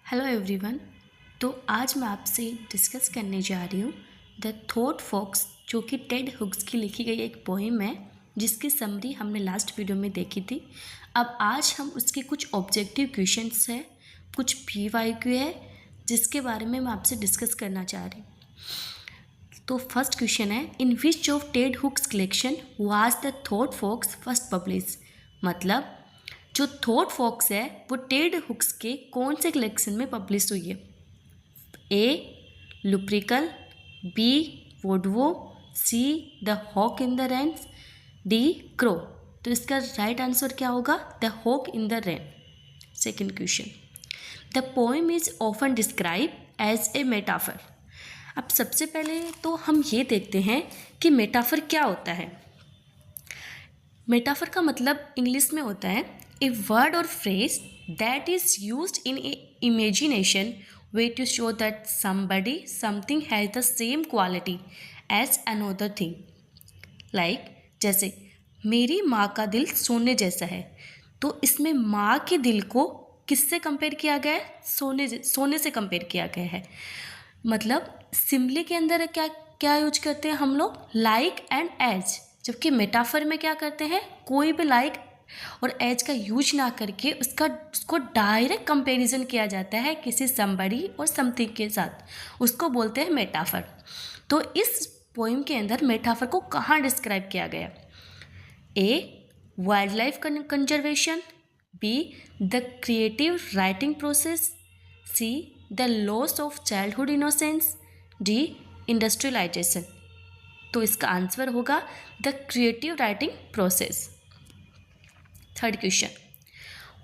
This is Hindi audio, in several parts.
Hello everyone. तो आज मैं आपसे डिस्कस करने जा रही हूँ द थॉट फॉक्स, जो कि टेड हुक्स की लिखी गई एक पोएम है जिसकी समरी हमने लास्ट वीडियो में देखी थी। अब आज हम उसके कुछ ऑब्जेक्टिव क्वेश्चंस है, कुछ PYQ है जिसके बारे में मैं आपसे डिस्कस करना चाह रही हूँ। तो फर्स्ट क्वेश्चन है, in which of Ted Hughes collection was the thought fox first publish. मतलब जो थॉट फॉक्स है वो टेड हुक्स के कौन से कलेक्शन में पब्लिश हुई है। A Lupercal, B Wodwo, C the hawk in the rain, D crow. तो इसका राइट आंसर क्या होगा? The hawk in the rain. Second question, the poem is often describe as a metaphor. अब सबसे पहले तो हम ये देखते हैं कि मेटाफर क्या होता है। मेटाफर का मतलब इंग्लिश में होता है ए वर्ड और phrase that is used in imagination way to show that somebody something has the same quality as another thing. like जैसे मेरी माँ का दिल सोने जैसा है, तो इसमें माँ के दिल को किससे कंपेयर किया गया है? सोने से कंपेयर किया गया है। मतलब सिम्बली के अंदर क्या क्या यूज करते हैं हम लोग? Like and as. जबकि मेटाफर में क्या करते हैं? कोई भी लाइक और एज का यूज ना करके उसको डायरेक्ट कंपैरिजन किया जाता है किसी समबडी और समथिंग के साथ, उसको बोलते हैं मेटाफर। तो इस पोएम के अंदर मेटाफर को कहाँ डिस्क्राइब किया गया? A wild life conservation, B the creative writing process, C the loss of childhood innocence, D industrialisation. तो इसका आंसर होगा the creative writing process. Third question,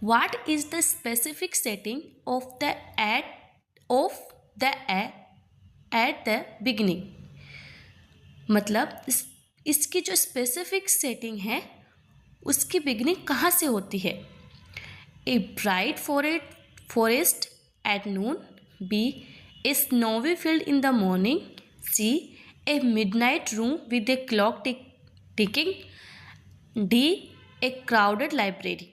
what is the specific setting of the at the beginning. मतलब इसकी जो स्पेसिफिक सेटिंग है उसकी बिगिनिंग कहाँ से होती है? A bright forest at noon, B a snowy field in the morning, C a midnight room with a clock ticking, D a crowded library.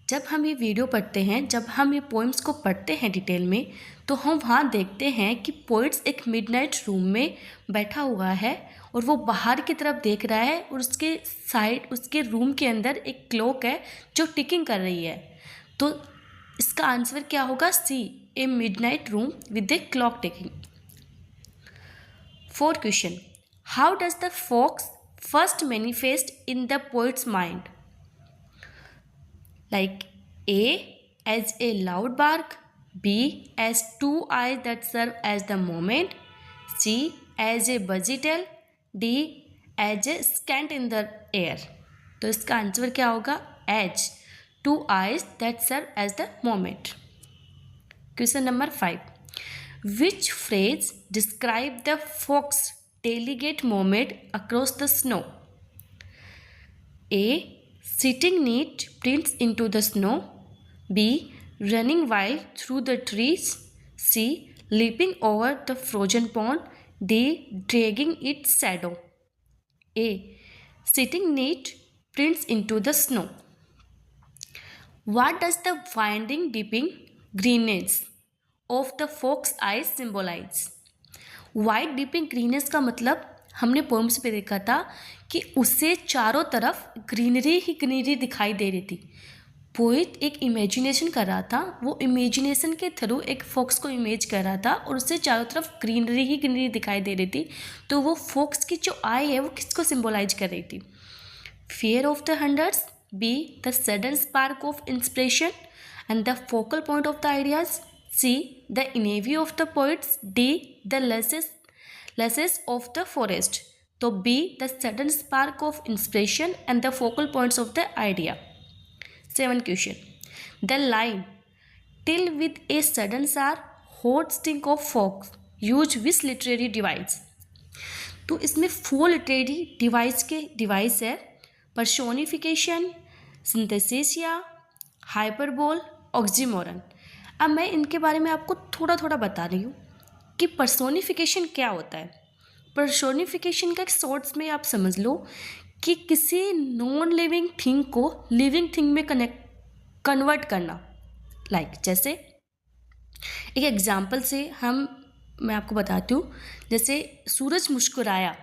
जब हम ये वीडियो पढ़ते हैं, जब हम ये पोइम्स को पढ़ते हैं डिटेल में, तो हम वहाँ देखते हैं कि पोइट्स एक मिडनाइट रूम में बैठा हुआ है और वो बाहर की तरफ देख रहा है और उसके साइड उसके रूम के अंदर एक क्लॉक है जो टिकिंग कर रही है। तो इसका आंसर क्या होगा? C a midnight room with a clock ticking. Fourth question, how does the fox first manifest in the poet's mind? Like A as a loud bark, B as two eyes that serve as the moment, C as a buzzy tail, D as a scent in the air. तो इसका आंसर क्या होगा? As two eyes that serve as the moment. Question number 5, which phrase describe the fox delicate movement across the snow? A sitting neat prints into the snow, B running wild through the trees, C leaping over the frozen pond, D dragging its shadow. A sitting neat prints into the snow. What does the winding dipping greenness of the fox eyes symbolize? White dipping greenish का मतलब हमने पोएम्स पे देखा था कि उसे चारों तरफ ग्रीनरी ही ग्रीनरी दिखाई दे रही थी। पोएट एक इमेजिनेशन कर रहा था, वो इमेजिनेशन के थ्रू एक फॉक्स को इमेज कर रहा था और उससे चारों तरफ ग्रीनरी ही ग्रीनरी दिखाई दे रही थी। तो वो फॉक्स की जो आई है वो किसको सिम्बोलाइज कर रही थी? Fear of the hunters, be the sudden spark of inspiration and the focal point of the ideas, C the envy of the poets, D the lasses of the forest. तो B the sudden spark of inspiration and the focal points of the idea. 7th question, the line till with a sudden sour hot stink of fox use which literary device? तो इसमें 4 लिटरेरी डिवाइस है: पर्सोनिफिकेशन, सिंथेसिस, हाइपरबोल, ऑक्सीमोरन। अब मैं इनके बारे में आपको थोड़ा थोड़ा बता रही हूँ कि पर्सोनिफिकेशन क्या होता है। पर्सोनिफिकेशन का एक शॉर्ट्स में आप समझ लो कि किसी नॉन लिविंग थिंग को लिविंग थिंग में कन्वर्ट करना। लाइक जैसे एक एग्जाम्पल से मैं आपको बताती हूँ। जैसे सूरज मुस्कुराया,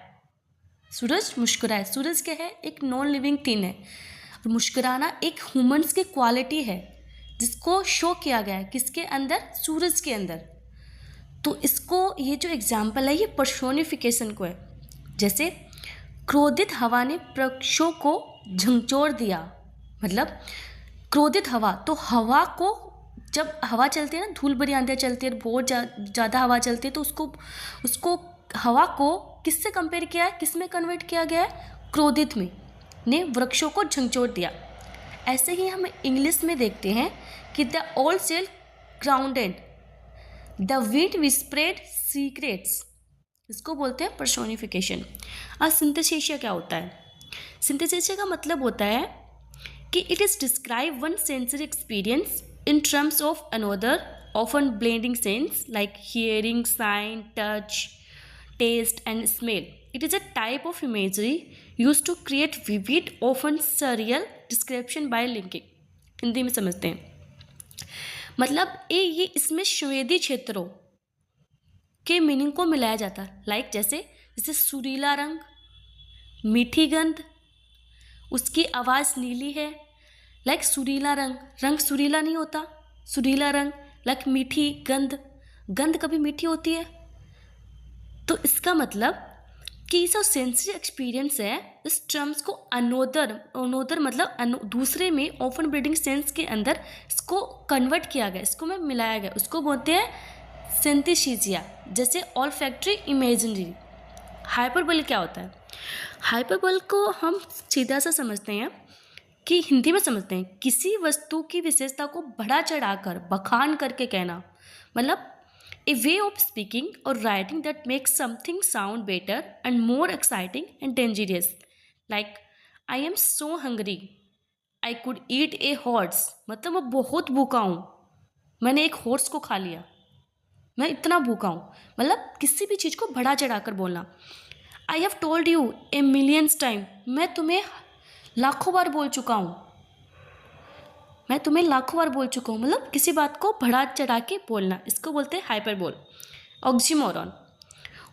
सूरज क्या है? एक नॉन लिविंग थिंग है। और मुस्कुराना एक ह्यूमंस की क्वालिटी है जिसको शो किया गया है किसके अंदर? सूरज के अंदर। तो इसको, ये जो एग्जाम्पल है ये पर्सोनिफिकेशन को है। जैसे क्रोधित हवा ने वृक्षों को झंझोर दिया, मतलब क्रोधित हवा, तो हवा को, जब हवा चलती है ना, धूल भरी आंधियाँ चलती है, बहुत ज़्यादा हवा चलती है, तो उसको हवा को किससे कंपेयर किया है? किस में कन्वर्ट किया गया है? क्रोधित में, ने वृक्षों को झंझोर दिया। ऐसे ही हम इंग्लिश में देखते हैं कि the all sail grounded, the wind whispered secrets, इसको बोलते हैं पर्सोनिफिकेशन। और सिंथेसिस क्या होता है? सिंथेसिस का मतलब होता है कि it is describe one sensory experience in terms of another, often blending sense like hearing, sight, touch, taste and smell. It is a type of imagery used to create vivid, often surreal description by linking. Hindi में समझते हैं। मतलब ये इसमें संवेदी क्षेत्रों के मीनिंग को मिलाया जाता है। लाइक जैसे सुरीला रंग, मीठी गंध, उसकी आवाज़ नीली है। लाइक सुरीला रंग सुरीला नहीं होता, सुरीला रंग। लाइक मीठी गंध कभी मीठी होती है? तो इसका मतलब कि जो सेंसरी एक्सपीरियंस है, इस टर्म्स को अनोदर मतलब दूसरे में ऑफन ब्रीडिंग सेंस के अंदर इसको कन्वर्ट किया गया, इसको में मिलाया गया, उसको बोलते हैं सिंथेसिया। जैसे ऑल्फैक्टरी इमेजिनरी। हाइपरबोल क्या होता है? हाइपरबोल को हम सीधा सा समझते हैं कि हिंदी में समझते हैं किसी वस्तु की विशेषता को बढ़ा चढ़ाकर, बखान करके कहना। मतलब a way of speaking or writing that makes something sound better and more exciting and dangerous. Like, I am so hungry, I could eat a horse. मतलब मैं बहुत भूखा हूँ, मैंने एक हॉर्स को खा लिया, मैं इतना भूखा हूँ। मतलब किसी भी चीज़ को बढ़ा चढ़ाकर बोलना। I have told you a millions time, मैं तुम्हें लाखों बार बोल चुका हूँ, मतलब किसी बात को बढ़ा चढ़ा के बोलना, इसको बोलते हैं हाइपरबोल।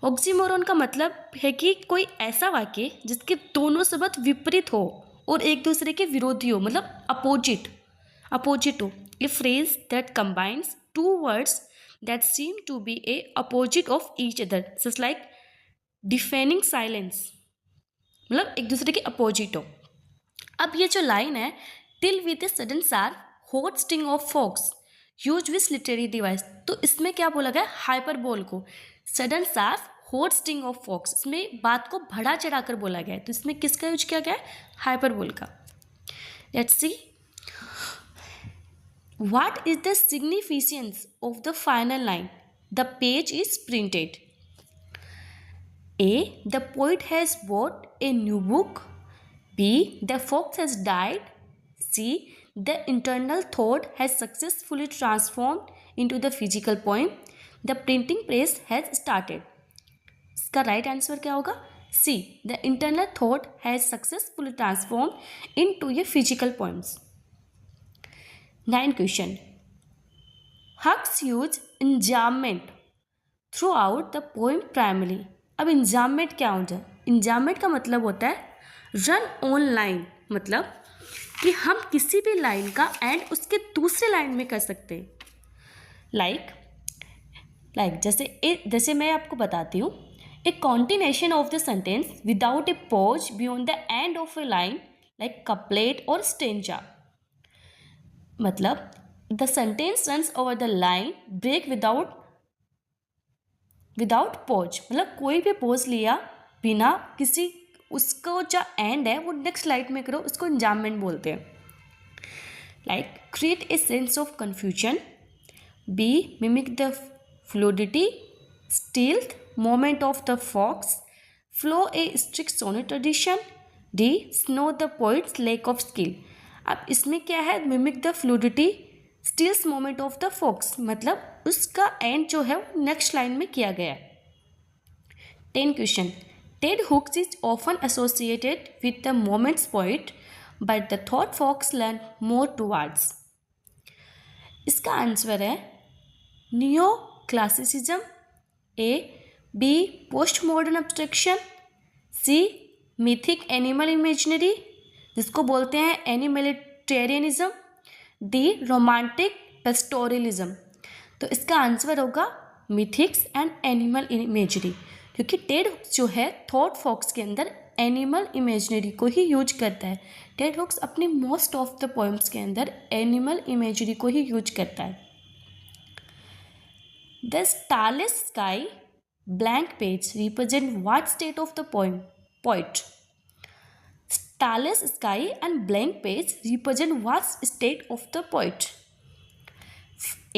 ऑक्सीमोरॉन का मतलब है कि कोई ऐसा वाक्य जिसके दोनों शब्द विपरीत हो और एक दूसरे के विरोधी हो, मतलब अपोजिट हो। A phrase that combines two words that seem to be a opposite of each other, just like deafening silence, मतलब एक दूसरे के अपोजिट हो। अब ये जो लाइन है, till with a sudden sharp hot sting of fox use with literary device, तो इसमें क्या बोला गया? हाइपरबोल को sudden sharp hot sting of fox, इसमें बात को बढ़ा चढ़ा कर बोला गया है, तो इसमें किसका यूज किया गया है? हाइपरबोल का। Let's see what is the significance of the final line, the page is printed. A, the poet has bought a new book. B, the fox has died. C, the internal thought has successfully transformed into the physical poem. The printing press has started. इसका राइट आंसर क्या होगा? C, the internal thought has successfully transformed into a physical poems. 9th question. Huck's use enjambment throughout the poem primarily. अब इंजाममेंट क्या होता है? इंजाममेंट का मतलब होता है रन ऑन लाइन, मतलब कि हम किसी भी लाइन का एंड उसके दूसरे लाइन में कर सकते हैं। लाइक जैसे मैं आपको बताती हूँ, a continuation of the sentence without a pause beyond the end of a line like couplet और स्टेंजा। मतलब the sentence runs over the line break without pause, मतलब कोई भी पॉज लिया बिना किसी, उसको जो एंड है वो नेक्स्ट लाइन में करो, उसको इंजाममेंट बोलते हैं। Like create a sense of confusion. B, mimic the fluidity, stealth, movement of the fox, follow a strict sonnet tradition. D, show the poet's lack of skill. अब इसमें क्या है? Mimic the fluidity, stealth movement of the fox, मतलब उसका एंड जो है वो नेक्स्ट लाइन में किया गया है। 10th question. Ted Hooks is often associated with the moment's poet, but the thought fox learn more towards. इसका आंसर है neo classicism, A B post modern abstraction, C mythic animal imaginary जिसको बोलते हैं एनिमलिटेरियनिज्म, डी रोमांटिक पेस्टोरलिज्म। तो इसका आंसर होगा मिथिक्स एंड एनिमल इमेजरी, क्योंकि टेड हुक्स जो है थॉट फॉक्स के अंदर एनिमल इमेजनरी को ही यूज करता है। टेड हुक्स अपने मोस्ट ऑफ द पोएम्स के अंदर एनिमल इमेजरी को ही यूज करता है। The starless sky blank page represent what state of the poet? Starless sky and blank page represent what state of the poet?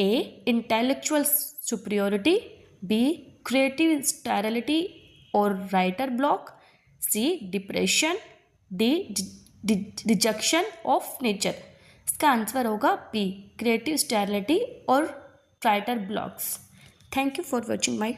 A. Intellectual superiority, B. Creative sterility or writer block, C. Depression, D. Rejection of nature। इसका आंसर होगा B. Creative sterility और writer blocks। Thank you for watching my